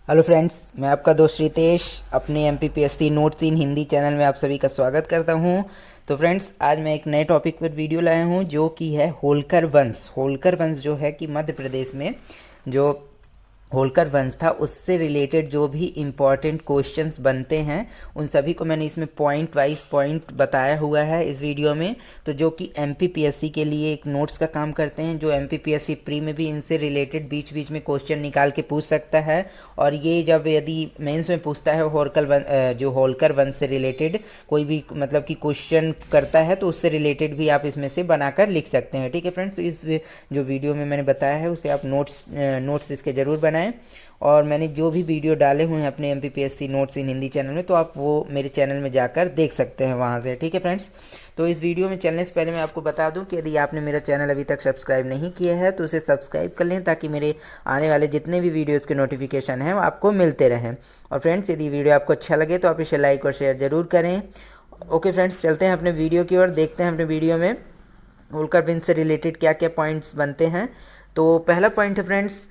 Hello friends, मैं आपका दोस्त रितेश अपने MPPSC नोट्स इन हिंदी चैनल में आप सभी का स्वागत करता हूं। तो फ्रेंड्स, आज मैं एक नए टॉपिक पर वीडियो लाया हूं जो कि है होलकर वंश। होलकर वंश जो है कि मध्य प्रदेश में जो होलकर वंश था उससे रिलेटेड जो भी इम्पॉर्टेंट क्वेश्चंस बनते हैं उन सभी को मैंने इसमें पॉइंट वाइज पॉइंट बताया हुआ है इस वीडियो में। तो जो कि MPPSC के लिए एक नोट्स का काम करते हैं, जो MPPSC प्री में भी इनसे रिलेटेड बीच बीच में क्वेश्चन निकाल के पूछ सकता है। और ये जब यदि मेंस में पूछता है जो होलकर वंश से रिलेटेड कोई भी मतलब कि क्वेश्चन करता है तो उससे रिलेटेड भी आप इसमें से बनाकर लिख सकते हैं। ठीक है फ्रेंड्स, तो इस जो वीडियो में मैंने बताया है उसे आप नोट्स इसके ज़रूर बनाएं। और मैंने जो भी वीडियो डाले हुए हैं अपने MPPSC नोट्स इन हिंदी चैनल में, तो आप वो मेरे चैनल में जाकर देख सकते हैं वहाँ से। ठीक है फ्रेंड्स, तो इस वीडियो में चलने से पहले मैं आपको बता दूं कि यदि आपने मेरा चैनल अभी तक सब्सक्राइब नहीं किया है तो उसे सब्सक्राइब कर लें, ताकि मेरे आने वाले जितने भी वीडियोज़ के नोटिफिकेशन हैं वो आपको मिलते रहें। और फ्रेंड्स, यदि वीडियो आपको अच्छा लगे तो आप इसे लाइक और शेयर ज़रूर करें। ओके फ्रेंड्स, चलते हैं अपने वीडियो की ओर, देखते हैं अपने वीडियो में होलकर वंश से रिलेटेड क्या क्या पॉइंट्स बनते हैं। तो पहला पॉइंट है फ्रेंड्स,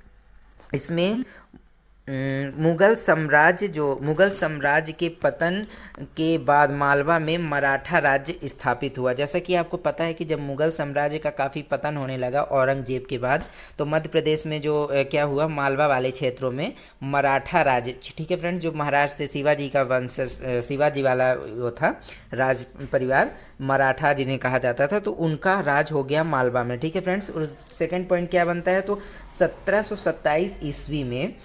इसमें मुगल साम्राज्य के पतन के बाद मालवा में मराठा राज्य स्थापित हुआ। जैसा कि आपको पता है कि जब मुगल साम्राज्य का काफ़ी पतन होने लगा औरंगजेब के बाद, तो मध्य प्रदेश में जो क्या हुआ, मालवा वाले क्षेत्रों में मराठा राज्य, ठीक है फ्रेंड, जो महाराष्ट्र से शिवाजी का वंश, शिवाजी वाला वो था राज परिवार, मराठा जिन्हें कहा जाता था, तो उनका राज हो गया मालवा में। ठीक है फ्रेंड्स, और सेकंड पॉइंट क्या बनता है, तो 1727 ईस्वी में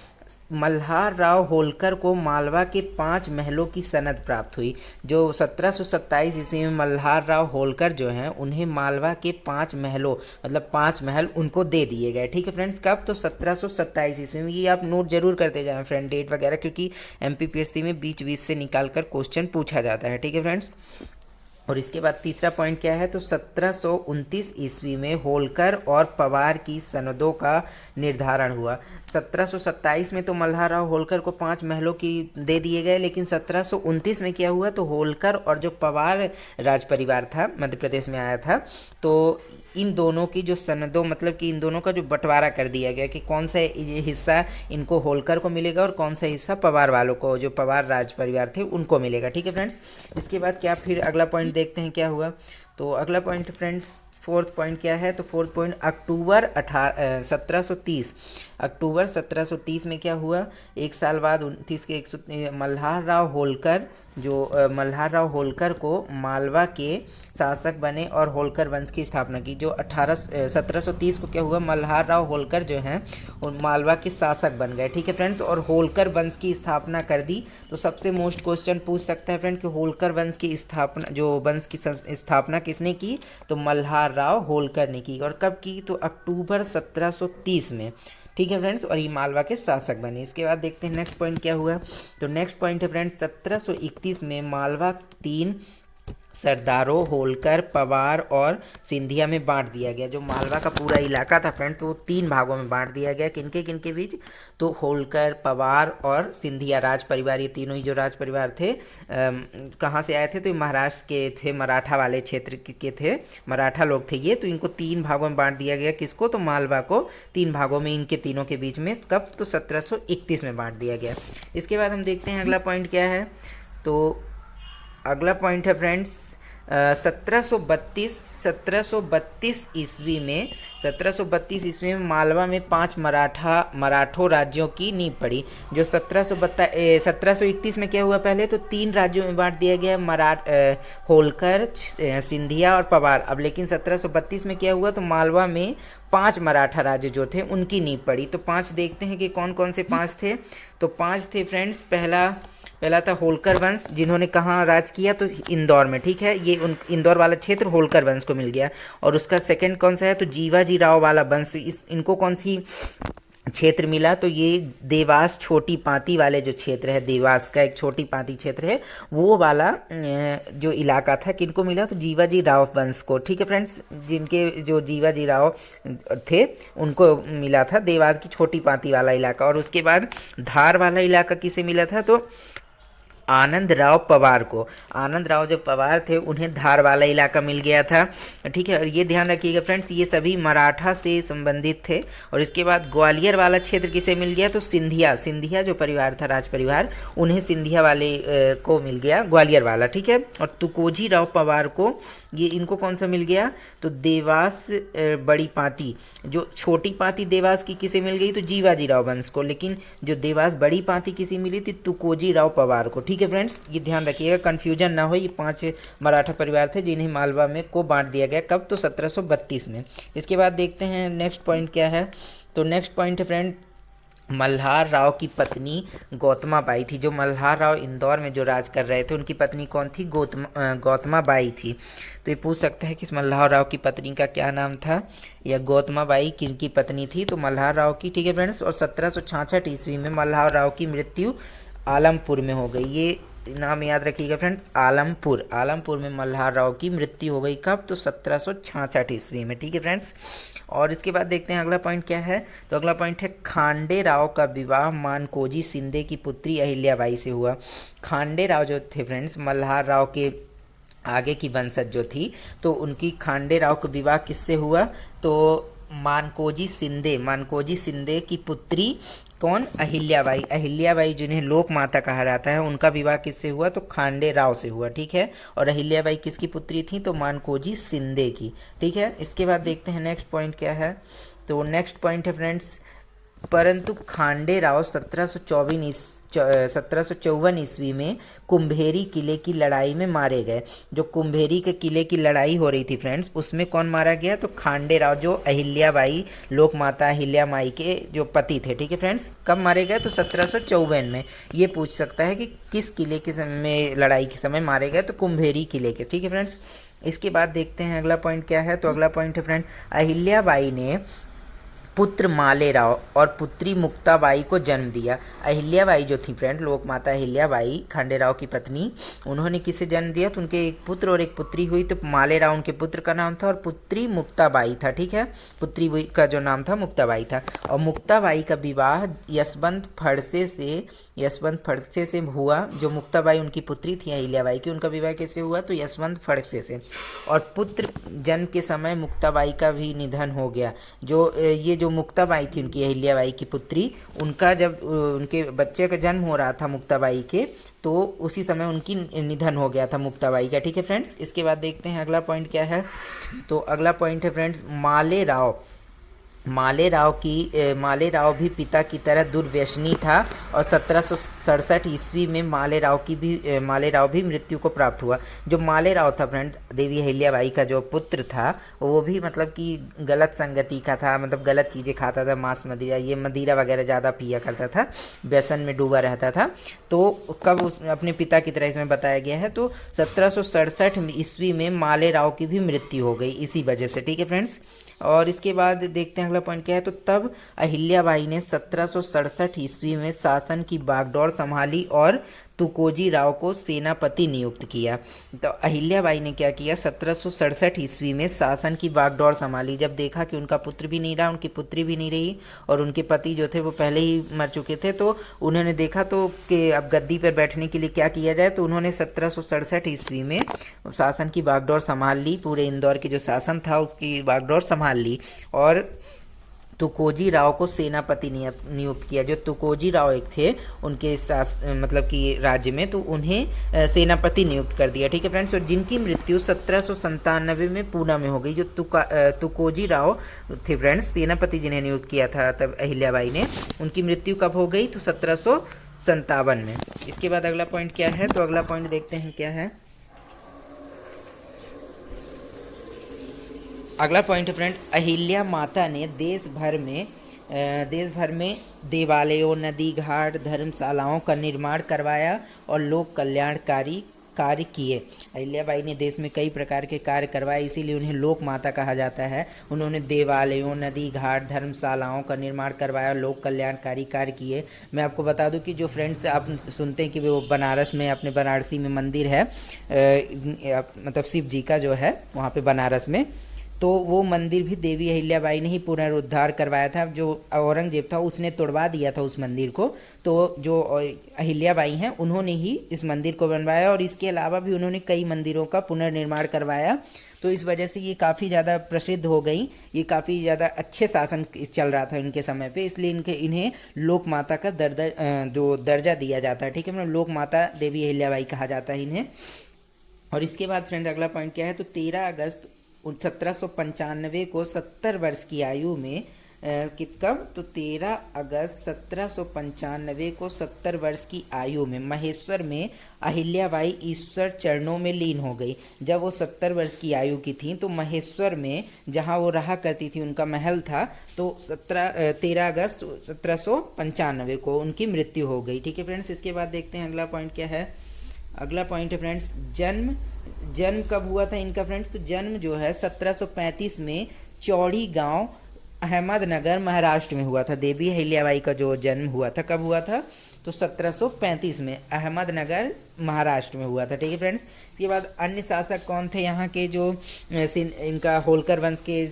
मल्हार राव होलकर को मालवा के 5 महलों की सनद प्राप्त हुई। जो 1727 ईस्वी में मल्हार राव होलकर जो हैं, उन्हें मालवा के 5 महलों मतलब 5 महल उनको दे दिए गए। ठीक है फ्रेंड्स, कब, तो 1727 ईस्वी में। ये आप नोट जरूर करते जाएं फ्रेंड, डेट वगैरह, क्योंकि MPPSC में बीच बीच से निकाल कर क्वेश्चन पूछा जाता है। ठीक है फ्रेंड्स, और इसके बाद तीसरा पॉइंट क्या है, तो 1729 ईस्वी में होलकर और पवार की सनदों का निर्धारण हुआ। 1727 में तो मल्हार राव होलकर को 5 महलों की दे दिए गए, लेकिन 1729 में क्या हुआ, तो होलकर और जो पवार राज परिवार था, मध्य प्रदेश में आया था, तो इन दोनों की जो सनदों मतलब कि इन दोनों का जो बंटवारा कर दिया गया कि कौन सा हिस्सा इनको होलकर को मिलेगा और कौन सा हिस्सा पवार वालों को, जो पवार राज परिवार थे, उनको मिलेगा। ठीक है फ्रेंड्स, इसके बाद क्या, फिर अगला पॉइंट देखते हैं क्या हुआ। तो अगला पॉइंट फ्रेंड्स, फोर्थ पॉइंट क्या है, तो फोर्थ पॉइंट अक्टूबर 1730, अक्टूबर 1730 में क्या हुआ, एक साल बाद 29 के 100 मल्हार राव होलकर, जो मल्हार राव होलकर को मालवा के शासक बने और होलकर वंश की स्थापना की। जो 1730 को क्या हुआ, मल्हार राव होलकर जो हैं वो मालवा के शासक बन गए। ठीक है फ्रेंड्स, और होलकर वंश की स्थापना कर दी। तो सबसे मोस्ट क्वेश्चन पूछ सकता है फ्रेंड कि होलकर वंश की स्थापना, जो वंश की स्थापना किसने की, तो मल्हार राव होलकर ने की। और कब की, तो अक्टूबर 1730 में। ठीक है फ्रेंड्स, और ये मालवा के शासक बने। इसके बाद देखते हैं नेक्स्ट पॉइंट क्या हुआ। तो नेक्स्ट पॉइंट है फ्रेंड्स, 1731 में मालवा 3 सरदारों होलकर, पवार और सिंधिया में बांट दिया गया। जो मालवा का पूरा इलाका था फ्रेंड, तो वो 3 भागों में बांट दिया गया। किनके किनके बीच, तो होलकर, पवार और सिंधिया राज परिवार, ये तीनों ही जो राज परिवार थे कहाँ से आए थे, तो ये महाराष्ट्र के थे, मराठा वाले क्षेत्र के थे, मराठा लोग थे ये। तो इनको 3 भागों में बांट दिया गया। किसको, तो मालवा को 3 भागों में, इनके तीनों के बीच में। कब, तो 1731 में बांट दिया गया। इसके बाद हम देखते हैं अगला पॉइंट क्या है। तो अगला पॉइंट है फ्रेंड्स, 1732 ईस्वी में, 1732 ईस्वी में मालवा में 5 मराठों राज्यों की नींव पड़ी। जो 1731 में क्या हुआ, पहले तो 3 राज्यों में बांट दिया गया, होलकर, सिंधिया और पवार। अब लेकिन 1732 में क्या हुआ, तो मालवा में 5 मराठा राज्य जो थे उनकी नींव पड़ी। तो 5 देखते हैं कि कौन कौन से 5 थे। तो 5 थे फ्रेंड्स, पहला था होलकर वंश, जिन्होंने कहाँ राज किया, तो इंदौर में। ठीक है, ये इंदौर वाला क्षेत्र होलकर वंश को मिल गया। और उसका सेकंड कौन सा है, तो जीवाजी राव वाला वंश, इनको कौन सी क्षेत्र मिला, तो ये देवास छोटी पाती वाले जो क्षेत्र है, देवास का एक छोटी पाती क्षेत्र है, वो वाला जो इलाका था, किनको मिला, तो जीवाजी राव वंश को। ठीक है फ्रेंड्स, जिनके जो जीवाजी राव थे उनको मिला था देवास की छोटी पाती वाला इलाका। और उसके बाद धार वाला इलाका किसे मिला था, तो आनंद राव पवार को। आनंद राव जो पवार थे उन्हें धार वाला इलाका मिल गया था, ठीक है। और ये ध्यान रखिएगा फ्रेंड्स, ये सभी मराठा से संबंधित थे। और इसके बाद ग्वालियर वाला क्षेत्र किसे मिल गया, तो सिंधिया, सिंधिया जो परिवार था, राज परिवार, उन्हें सिंधिया वाले को मिल गया ग्वालियर वाला, ठीक है। और तुकोजी राव पवार को, ये इनको कौन सा मिल गया, तो देवास बड़ी पाती, जो छोटी पाती देवास की किसे मिल गई, तो जीवाजी राव वंश को, लेकिन जो देवास बड़ी पाती किसी मिली थी, तुकोजी राव पवार को, ठीक है फ्रेंड्स। ये ध्यान रखिएगा, कन्फ्यूजन ना हो। ये 5 मराठा परिवार थे जिन्हें मालवा में को बांट दिया गया, कब, तो 1732 में। इसके बाद देखते हैं नेक्स्ट पॉइंट क्या है। तो नेक्स्ट पॉइंट है फ्रेंड, मल्हार राव की पत्नी गौतमा बाई थी। जो मल्हार राव इंदौर में जो राज कर रहे थे, उनकी पत्नी कौन थी, गौतमा बाई थी। तो ये पूछ सकता है कि मल्हार राव की पत्नी का क्या नाम था, या गौतमा बाई किनकी पत्नी थी, तो मल्हार राव की, ठीक है फ्रेंड्स। और 1766 ईस्वी में मल्हार राव की मृत्यु आलमपुर में हो गई। ये नाम याद रखिएगा फ्रेंड, आलमपुर, आलमपुर में मल्हार राव की मृत्यु हो गई, कब, तो 1766 ईस्वी में, ठीक है फ्रेंड्स। और इसके बाद देखते हैं अगला पॉइंट क्या है। तो अगला पॉइंट है, खांडे राव का विवाह मानकोजी शिंदे की पुत्री अहिल्याबाई से हुआ। खांडे राव जो थे फ्रेंड्स, मल्हार राव के आगे की वंशज जो थी, तो उनकी खांडे राव का विवाह किससे हुआ, तो मानकोजी शिंदे, मानकोजी शिंदे की पुत्री कौन, अहिल्याबाई, अहिल्याबाई जिन्हें लोक माता कहा जाता है, उनका विवाह किससे हुआ, तो खांडे राव से हुआ, ठीक है। और अहिल्याबाई किसकी पुत्री थी, तो मानकोजी शिंदे की, ठीक है। इसके बाद देखते हैं नेक्स्ट पॉइंट क्या है। तो नेक्स्ट पॉइंट है फ्रेंड्स, परंतु खांडे राव 1754 ईस्वी में कुंभेरी किले की लड़ाई में मारे गए। जो कुंभेरी के किले की लड़ाई हो रही थी फ्रेंड्स, उसमें कौन मारा गया, तो खांडे राव, जो अहिल्याबाई लोक माता अहिल्या माई के जो पति थे, ठीक है फ्रेंड्स। कब मारे गए, तो 1754 में। ये पूछ सकता है कि किस किले के समय, लड़ाई के समय मारे गए, तो कुंभेरी किले के, ठीक है फ्रेंड्स। इसके बाद देखते हैं अगला पॉइंट क्या है। तो अगला पॉइंट है फ्रेंड, अहिल्याबाई ने पुत्र मालेराव और पुत्री मुक्ताबाई को जन्म दिया। अहिल्याबाई जो थी फ्रेंड, लोक माता अहिल्याबाई खांडेराव की पत्नी, उन्होंने किसे जन्म दिया, तो उनके एक पुत्र और एक पुत्री हुई। तो मालेराव उनके पुत्र का नाम था और पुत्री मुक्ताबाई था, ठीक है। पुत्री का जो नाम था मुक्ताबाई था। और मुक्ताबाई का विवाह यशवंत फड़से से हुआ। जो मुक्ताबाई उनकी पुत्री थी अहिल्याबाई की, उनका विवाह कैसे हुआ, तो यशवंत फड़से से। और पुत्र जन्म के समय मुक्ताबाई का भी निधन हो गया। जो मुक्ताबाई थी उनकी अहिल्याबाई की पुत्री, उनका जब उनके बच्चे का जन्म हो रहा था मुक्ताबाई के, तो उसी समय उनकी निधन हो गया था मुक्ताबाई का, ठीक है फ्रेंड्स। इसके बाद देखते हैं अगला पॉइंट क्या है। तो अगला पॉइंट है फ्रेंड्स, मालेराव भी पिता की तरह दुर्व्यसनी था। और 1767 ईस्वी में मालेराव भी मृत्यु को प्राप्त हुआ। जो मालेराव था फ्रेंड, देवी अहिल्याबाई का जो पुत्र था, वो भी मतलब कि गलत संगति का था, मतलब गलत चीज़ें खाता था, मांस मदिरा, ये मदिरा वगैरह ज़्यादा पिया करता था, व्यसन में डूबा रहता था। तो कब अपने पिता की तरह इसमें बताया गया है, तो 1767 ईस्वी में मालेराव की भी मृत्यु हो गई इसी वजह से, ठीक है फ्रेंड्स। और इसके बाद देखते हैं अगला पॉइंट क्या है। तो तब अहिल्याबाई ने 1767 ईस्वी में शासन की बागडोर संभाली और तुकोजी राव को सेनापति नियुक्त किया। तो अहिल्याबाई ने क्या किया, 1767 ईस्वी में शासन की बागडोर संभाली। जब देखा कि उनका पुत्र भी नहीं रहा, उनकी पुत्री भी नहीं रही, और उनके पति जो थे वो पहले ही मर चुके थे, तो उन्होंने देखा तो कि अब गद्दी पर बैठने के लिए क्या किया जाए। तो उन्होंने 1767 ईस्वी में शासन की बागडोर संभाल ली। पूरे इंदौर की जो शासन था उसकी बागडोर संभाल ली और तुकोजी राव को सेनापति नियुक्त किया। जो तुकोजी राव एक थे उनके मतलब कि राज्य में, तो उन्हें सेनापति नियुक्त कर दिया, ठीक है फ्रेंड्स। और जिनकी मृत्यु 1797 में पूना में हो गई। जो तुकोजी राव थे फ्रेंड्स, सेनापति जिन्हें नियुक्त किया था तब अहिल्याबाई ने, उनकी मृत्यु कब हो गई, तो 1757 में। इसके बाद अगला पॉइंट क्या है। तो अगला पॉइंट देखते हैं क्या है। अगला पॉइंट है फ्रेंड, अहिल्या माता ने देश भर में देवालयों, नदी घाट, धर्मशालाओं का निर्माण करवाया और लोक कल्याणकारी कार्य किए। अहिल्याबाई ने देश में कई प्रकार के कार्य करवाए, इसीलिए उन्हें लोक माता कहा जाता है। उन्होंने देवालयों, नदी घाट, धर्मशालाओं का निर्माण करवाया, लोक कल्याणकारी कार्य किए। मैं आपको बता दूं कि जो फ्रेंड्स आप सुनते हैं कि वो बनारस में, अपने बनारसी में मंदिर है, मतलब शिव जी का जो है वहाँ पे बनारस में, तो वो मंदिर भी देवी अहिल्याबाई ने ही पुनरुद्धार करवाया था। जो औरंगजेब था उसने तोड़वा दिया था उस मंदिर को, तो जो अहिल्याबाई हैं उन्होंने ही इस मंदिर को बनवाया, और इसके अलावा भी उन्होंने कई मंदिरों का पुनर्निर्माण करवाया। तो इस वजह से ये काफ़ी ज़्यादा प्रसिद्ध हो गई, ये काफ़ी ज़्यादा अच्छे शासन चल रहा था इनके समय पे, इसलिए इन्हें लोक माता का जो दर्जा दिया जाता है, ठीक है, मतलब लोक माता देवी अहिल्याबाई कहा जाता है इन्हें। और इसके बाद फ्रेंड अगला पॉइंट क्या है, तो 13 अगस्त 1795 को 70 वर्ष की आयु में कब, तो 13 अगस्त 1795 को 70 वर्ष की आयु में महेश्वर में अहिल्याबाई ईश्वर चरणों में लीन हो गई। जब वो 70 वर्ष की आयु की थी तो महेश्वर में जहाँ वो रहा करती थी, उनका महल था, तो 13 अगस्त 1795 को उनकी मृत्यु हो गई। ठीक है फ्रेंड्स, इसके बाद देखते हैं अगला पॉइंट क्या है। अगला पॉइंट है फ्रेंड्स, जन्म कब हुआ था इनका फ्रेंड्स, तो जन्म जो है 1735 में चौड़ी गांव अहमदनगर महाराष्ट्र में हुआ था। देवी अहिल्याबाई का जो जन्म हुआ था कब हुआ था, तो 1735 में अहमदनगर महाराष्ट्र में हुआ था। ठीक है फ्रेंड्स, इसके बाद अन्य शासक कौन थे यहाँ के, जो इनका होलकर वंश के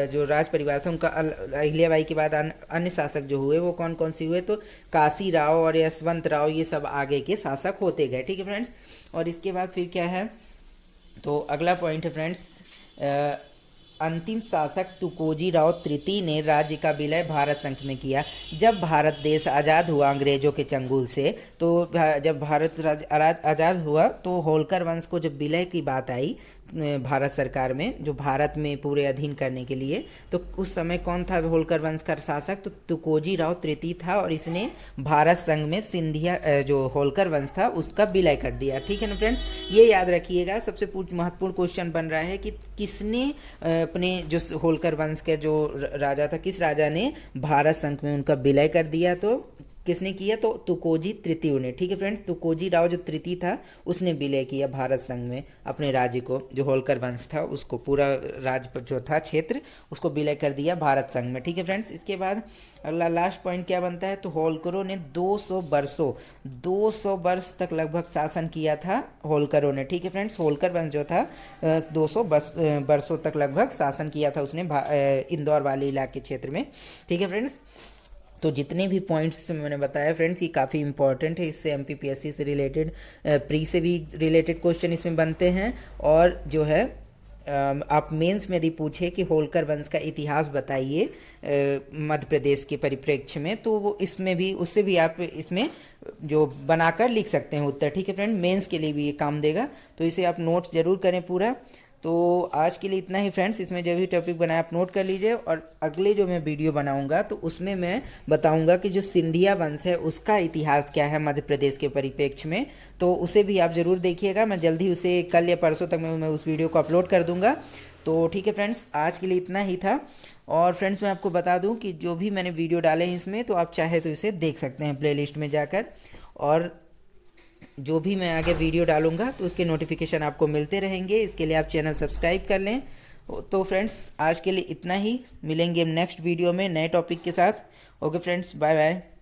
जो राज परिवार था उनका, अहिल्याबाई के बाद अन्य शासक जो हुए वो कौन कौन से हुए, तो काशी राव और यशवंत राव, ये सब आगे के शासक होते गए। ठीक है फ्रेंड्स, और इसके बाद फिर क्या है, तो अगला पॉइंट है फ्रेंड्स, अंतिम शासक तुकोजी राव तृतीय ने राज्य का विलय भारत संघ में किया। जब भारत देश आज़ाद हुआ अंग्रेजों के चंगुल से, तो जब भारत राज्य आज़ाद हुआ तो होलकर वंश को जब विलय की बात आई भारत सरकार में, जो भारत में पूरे अधीन करने के लिए, तो उस समय कौन था होलकर वंश का शासक, तो तुकोजी राव तृतीय था, और इसने भारत संघ में सिंधिया जो होलकर वंश था उसका विलय कर दिया। ठीक है ना फ्रेंड्स, ये याद रखिएगा, सबसे महत्वपूर्ण क्वेश्चन बन रहा है कि किसने अपने जो होलकर वंश के जो राजा था, किस राजा ने भारत संघ में उनका विलय कर दिया, तो किसने किया, तो तुकोजी तृतीय ने। ठीक है फ्रेंड्स, तुकोजी राव जो तृतीय था उसने विलय किया भारत संघ में अपने राज्य को, जो होलकर वंश था उसको, पूरा राज्य जो था क्षेत्र उसको विलय कर दिया भारत संघ में। ठीक है फ्रेंड्स, इसके बाद अगला लास्ट पॉइंट क्या बनता है, तो होलकरों ने 200 वर्ष तक लगभग शासन किया था होलकरों ने। ठीक है फ्रेंड्स, होलकर वंश जो था 200 वर्षों तक लगभग शासन किया था उसने इंदौर वाले इलाके क्षेत्र में। ठीक है फ्रेंड्स, तो जितने भी पॉइंट्स मैंने बताया फ्रेंड्स ये काफ़ी इंपॉर्टेंट है, इससे एमपीपीएससी से रिलेटेड, प्री से भी रिलेटेड क्वेश्चन इसमें बनते हैं। और जो है आप मेंस में यदि पूछे कि होलकर वंश का इतिहास बताइए मध्य प्रदेश के परिप्रेक्ष्य में, तो वो इसमें भी, उससे भी आप इसमें जो बनाकर लिख सकते हैं उत्तर। ठीक है फ्रेंड, मेंस के लिए भी ये काम देगा, तो इसे आप नोट जरूर करें पूरा। तो आज के लिए इतना ही फ्रेंड्स, इसमें जो भी टॉपिक बनाया आप नोट कर लीजिए, और अगले जो मैं वीडियो बनाऊंगा तो उसमें मैं बताऊंगा कि जो सिंधिया वंश है उसका इतिहास क्या है मध्य प्रदेश के परिप्रेक्ष्य में, तो उसे भी आप ज़रूर देखिएगा। मैं जल्दी उसे कल या परसों तक मैं उस वीडियो को अपलोड कर दूंगा। तो ठीक है फ्रेंड्स, आज के लिए इतना ही था। और फ्रेंड्स मैं आपको बता दूं कि जो भी मैंने वीडियो डाले हैं इसमें, तो आप चाहे तो इसे देख सकते हैं प्लेलिस्ट में जाकर, और जो भी मैं आगे वीडियो डालूंगा तो उसके नोटिफिकेशन आपको मिलते रहेंगे। इसके लिए आप चैनल सब्सक्राइब कर लें। तो फ्रेंड्स आज के लिए इतना ही, मिलेंगे नेक्स्ट वीडियो में नए टॉपिक के साथ। Okay friends, bye bye.